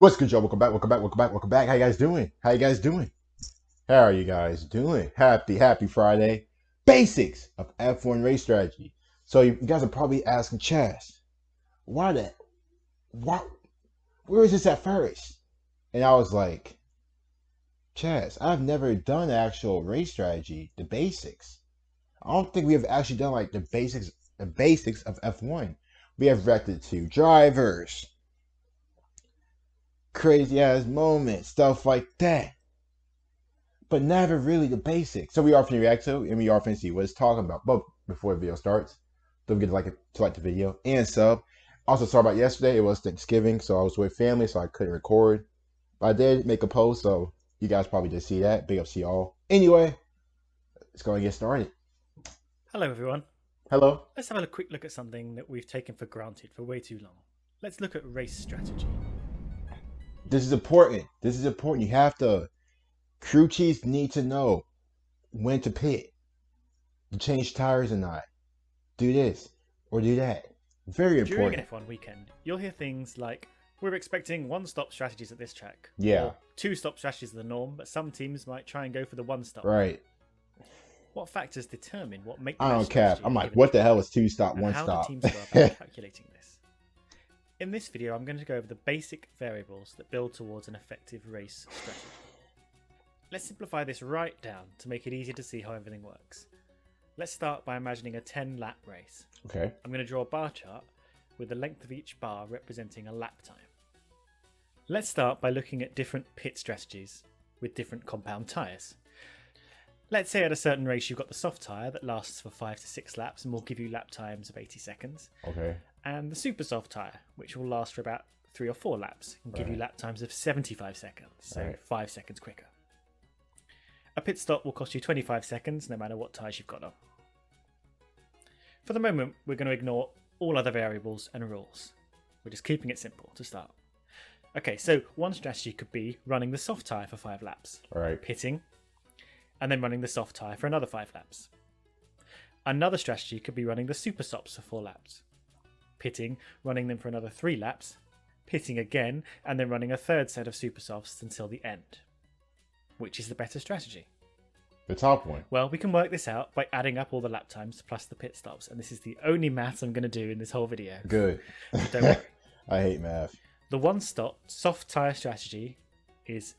What's good, y'all? Welcome back, welcome back, welcome back, welcome back. How you guys doing? How you guys doing? How are you guys doing? Happy Friday. Basics of F1 race strategy. So you guys are probably asking Chaz, why that? Why? Where is this at first? And I was like, Chaz, I've never done actual race strategy, the basics. I don't think we have actually done like the basics of F1. We have reacted to drivers, crazy ass moments, stuff like that, but never really the basics. So we are finna react to and we are finna see what it's talking about. But before the video starts, don't forget to like the video and sub. Also, sorry about yesterday. It was Thanksgiving, so I was with family, so I couldn't record. But I did make a post, so you guys probably did see that. Big up to y'all. Anyway, let's go and get started. Hello everyone. Hello. Let's have a quick look at something that we've taken for granted for way too long. Let's look at race strategy. This is important. This is important. You have to. Crew chiefs need to know when to pit, to change tires or not, do this or do that. Very During important. an F1 weekend, you'll hear things like, we're expecting one-stop strategies at this track. Yeah. Or two-stop strategies are the norm, but some teams might try and go for the one-stop. Right. What factors determine what make the I best don't cap. strategy I'm at a like, given what the track? hell is two stop, And one how stop? do teams go about calculating this? In this video, I'm going to go over the basic variables that build towards an effective race strategy. Let's simplify this right down to make it easier to see how everything works. Let's start by imagining a 10-lap race. Okay. I'm going to draw a bar chart with the length of each bar representing a lap time. Let's start by looking at different pit strategies with different compound tyres. Let's say at a certain race you've got the soft tyre that lasts for 5 to 6 laps and will give you lap times of 80 seconds. Okay. And the super soft tyre, which will last for about 3 or 4 laps and give you lap times of 75 seconds, so 5 seconds quicker. A pit stop will cost you 25 seconds no matter what tyres you've got on. For the moment, we're going to ignore all other variables and rules. We're just keeping it simple to start. Okay, so one strategy could be running the soft tyre for 5 laps, All right. pitting, and then running the soft tyre for another 5 laps. Another strategy could be running the super softs for 4 laps, pitting, running them for another 3 laps, pitting again, and then running a third set of super softs until the end. Which is the better strategy? The top one. Well, we can work this out by adding up all the lap times plus the pit stops, and this is the only maths I'm going to do in this whole video. Good. Don't worry. I hate math. The one-stop soft tyre strategy is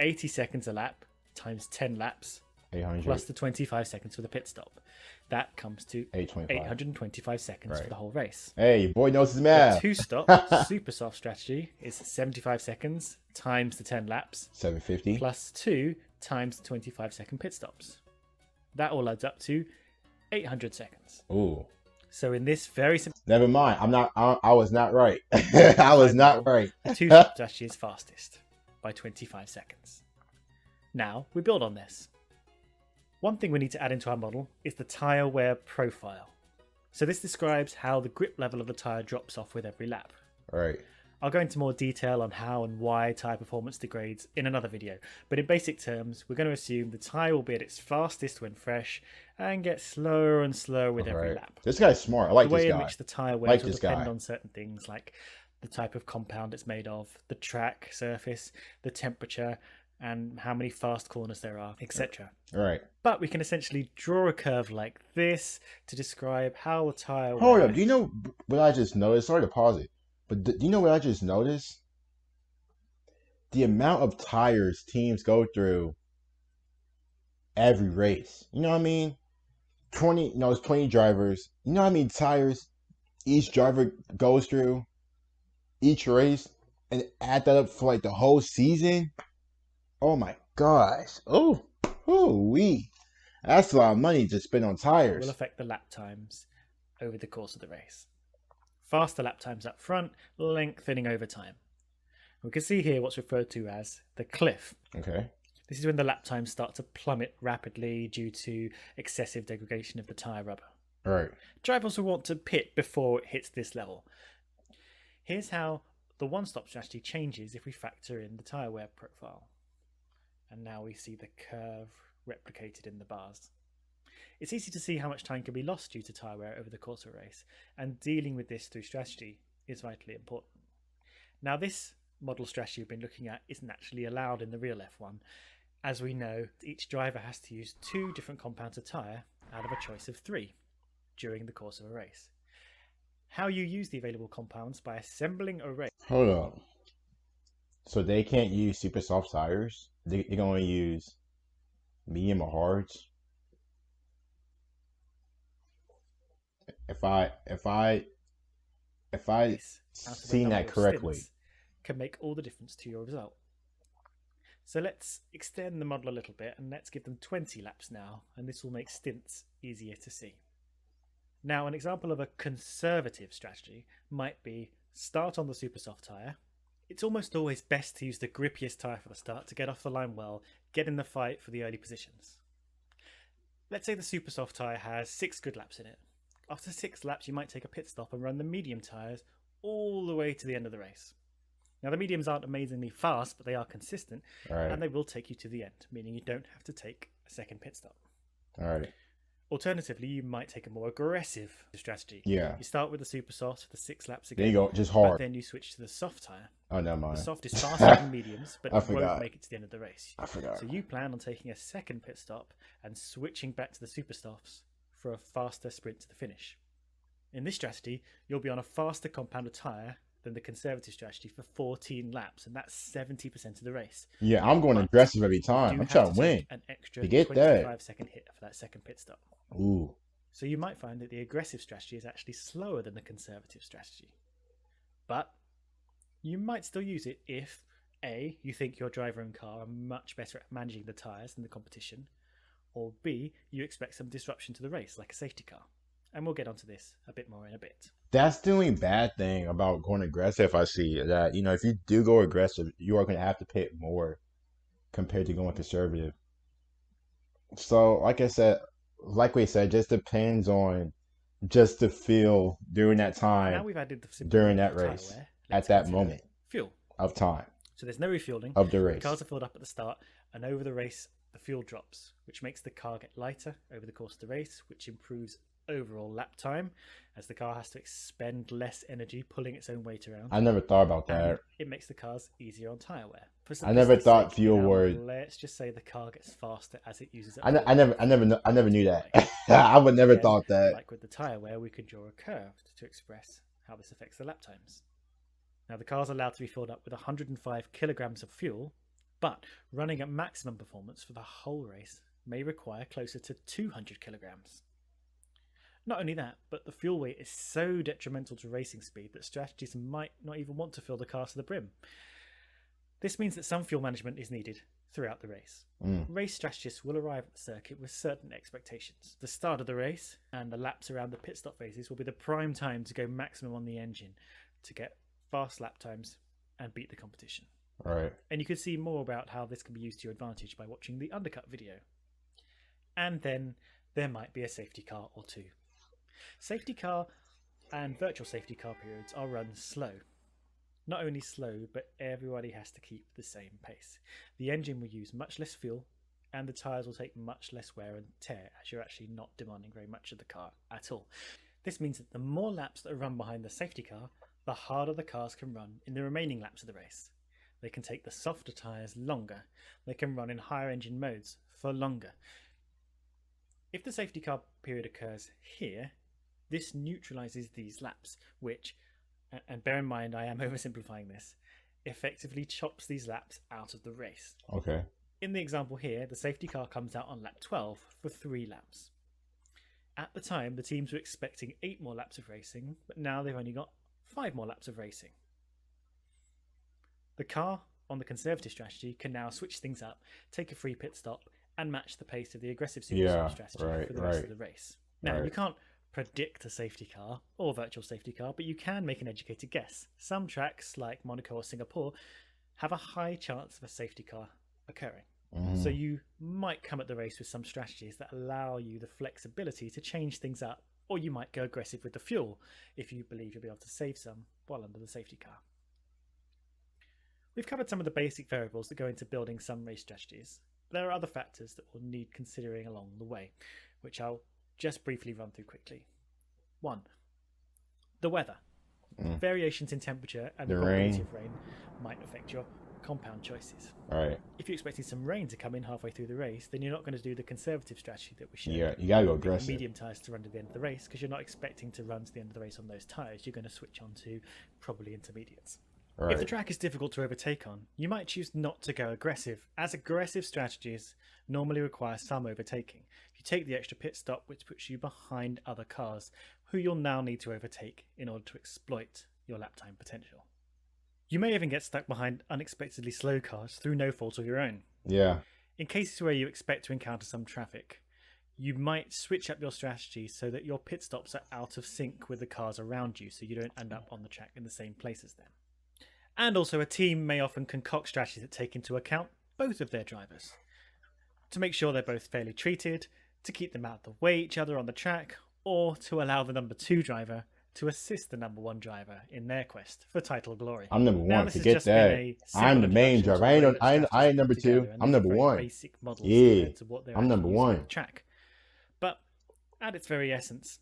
80 seconds a lap times 10 laps 800. plus the 25 seconds for the pit stop. That comes to 825. 825 seconds for the whole race. Hey, your boy knows his The math. two-stop super soft strategy is 75 seconds times the 10 laps 750. plus 2 times the 25-second pit stops. That all adds up to 800 seconds. Ooh. So in this very simple, Never mind. I was not right. I was not right. the two-stop strategy is fastest by 25 seconds. Now we build on this. One thing we need to add into our model is the tyre wear profile. So this describes how the grip level of the tyre drops off with every lap. All right. I'll go into more detail on how and why tyre performance degrades in another video, but in basic terms, we're going to assume the tyre will be at its fastest when fresh and get slower and slower with every lap. This guy's smart. I like The this way guy. in which the tyre wears will this depend guy. on certain things like the type of compound it's made of, the track surface, the temperature, and how many fast corners there are, etc. All right. But we can essentially draw a curve like this to describe how the tyre Hold wear... up. Do you know what I just noticed? Sorry to pause it. But do you know what I just noticed? The amount of tires teams go through every race. You know what I mean? 20, it's 20 drivers. You know how many tires each driver goes through each race and add that up for like the whole season? Oh my gosh. Wee. That's a lot of money to spend on tires. will affect the lap times over the course of the race. Faster lap times up front, lengthening over time. We can see here what's referred to as the cliff. Okay. This is when the lap times start to plummet rapidly due to excessive degradation of the tyre rubber. All right. Drivers will want to pit before it hits this level. Here's how the one-stop strategy changes if we factor in the tyre wear profile. And now we see the curve replicated in the bars. It's easy to see how much time can be lost due to tyre wear over the course of a race, and dealing with this through strategy is vitally important. Now this model strategy we've been looking at isn't actually allowed in the real F1. As we know, each driver has to use 2 different compounds of tyre out of a choice of 3 during the course of a race. How you use the available compounds by assembling a race. Hold on. So they can't use super soft tires? They can only use medium or hards? If I Out of a seen number that of correctly. stints can make all the difference to your result. So let's extend the model a little bit and let's give them 20 laps now, and this will make stints easier to see. Now, an example of a conservative strategy might be start on the super soft tyre. It's almost always best to use the grippiest tyre for the start to get off the line well, get in the fight for the early positions. Let's say the super soft tyre has 6 good laps in it. After 6 laps, you might take a pit stop and run the medium tyres all the way to the end of the race. Now, the mediums aren't amazingly fast, but they are consistent, and they will take you to the end, meaning you don't have to take a second pit stop. All right. Alternatively, you might take a more aggressive strategy. Yeah. You start with the super soft for 6 laps again. There you go, just but hard. then you switch to the soft tyre. Oh, never mind. The soft is faster than mediums, but I it won't forgot. make it to the end of the race. I forgot. So you plan on taking a second pit stop and switching back to the super softs for a faster sprint to the finish. In this strategy, you'll be on a faster compound of tyre than the conservative strategy for 14 laps, and that's 70% of the race. Yeah, I'm going But aggressive every You time. do I'm have trying to win. take an extra To get that. 25-second hit for that second pit stop. Ooh. So you might find that the aggressive strategy is actually slower than the conservative strategy. But you might still use it if A, you think your driver and car are much better at managing the tyres than the competition, or B, you expect some disruption to the race, like a safety car. And we'll get onto this a bit more in a bit. That's the only bad thing about going aggressive. I see that, if you do go aggressive, you are going to have to pay more compared to going conservative. So, like we said, just depends on just the feel during that time, Now we've added the simple during model that of tyre race, wear, at let's that consider moment fuel. of time So there's no refueling. of the The race. cars are filled up at the start, and over the race, the fuel drops, which makes the car get lighter over the course of the race, which improves overall lap time, as the car has to expend less energy pulling its own weight around. I never thought about And that. it makes the cars easier on tyre wear. For I never simplicity's thought sake, fuel in our would. model, let's just say the car gets faster as it uses up I fuel. never knew that. I would never Again, thought that. like with the tyre wear, we could draw a curve to express how this affects the lap times. Now, the car's allowed to be filled up with 105 kilograms of fuel, but running at maximum performance for the whole race may require closer to 200 kilograms. Not only that, but the fuel weight is so detrimental to racing speed that strategists might not even want to fill the car to the brim. This means that some fuel management is needed throughout the race. Race strategists will arrive at the circuit with certain expectations. The start of the race and the laps around the pit stop phases will be the prime time to go maximum on the engine to get fast lap times and beat the competition. All right. And you can see more about how this can be used to your advantage by watching the undercut video. And then there might be a safety car or two. Safety car and virtual safety car periods are run slow. Not only slow, but everybody has to keep the same pace. The engine will use much less fuel, and the tyres will take much less wear and tear, as you're actually not demanding very much of the car at all. This means that the more laps that are run behind the safety car, the harder the cars can run in the remaining laps of the race. They can take the softer tyres longer. They can run in higher engine modes for longer. If the safety car period occurs here, this neutralises these laps, which, and bear in mind I am oversimplifying this, effectively chops these laps out of the race. Okay. In the example here, the safety car comes out on lap 12 for 3 laps. At the time, the teams were expecting 8 more laps of racing, but now they've only got 5 more laps of racing. The car on the conservative strategy can now switch things up, take a free pit stop, and match the pace of the aggressive super strategy for the rest of the race. Now, you can't predict a safety car or virtual safety car, but you can make an educated guess. Some tracks, like Monaco or Singapore, have a high chance of a safety car occurring. So you might come at the race with some strategies that allow you the flexibility to change things up, or you might go aggressive with the fuel if you believe you'll be able to save some while under the safety car. We've covered some of the basic variables that go into building some race strategies. There are other factors that will need considering along the way, which I'll just briefly run through quickly. 1. The weather. Variations in temperature and the probability of rain might affect your compound choices. All right. If you're expecting some rain to come in halfway through the race, then you're not going to do the conservative strategy that we showed. Yeah, you gotta go Pick the aggressive. medium tyres to run to the end of the race, because you're not expecting to run to the end of the race on those tyres. You're going to switch on to probably intermediates. All If the right. track is difficult to overtake on, you might choose not to go aggressive, as aggressive strategies normally require some overtaking. You take the extra pit stop, which puts you behind other cars, who you'll now need to overtake in order to exploit your lap time potential. You may even get stuck behind unexpectedly slow cars through no fault of your own. Yeah. In cases where you expect to encounter some traffic, you might switch up your strategy so that your pit stops are out of sync with the cars around you, so you don't end up on the track in the same place as them. And also, a team may often concoct strategies that take into account both of their drivers, to make sure they're both fairly treated, to keep them out of the way each other on the track, or to allow the number 2 driver to assist the number 1 driver in their quest for title glory. I'm number Now, one. this has Forget just been that. a simple I'm the main introduction to driver. the I ain't, way no, that I ain't, I strategies ain't are number put two. together, and I'm these are number very one. basic models Yeah. compared to what they're I'm actually number using on one. the track. But at its very essence,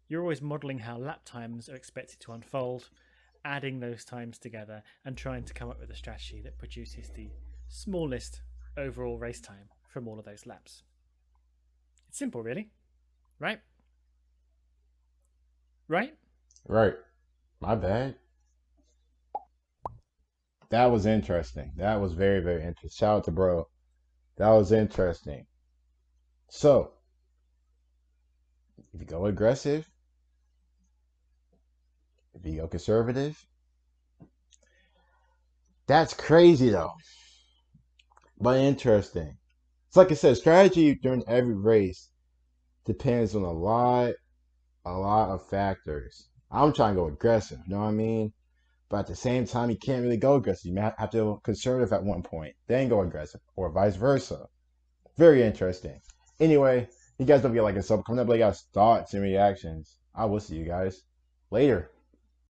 you're always modelling how lap times are expected to unfold, adding those times together and trying to come up with a strategy that produces the smallest overall race time from all of those laps. It's simple, really. Right? Right? Right. My bad. That was interesting. That was very, very interesting. Shout out to bro. That was interesting. So, if you go aggressive, if you go conservative, that's crazy though, but interesting. It's like I said, strategy during every race depends on a lot of factors. I'm trying to go aggressive, you know what I mean? But at the same time, you can't really go aggressive. You may have to go conservative at one point, then go aggressive, or vice versa. Very interesting. Anyway, you guys don't get like a sub comment, but you guys thoughts and reactions. I will see you guys later.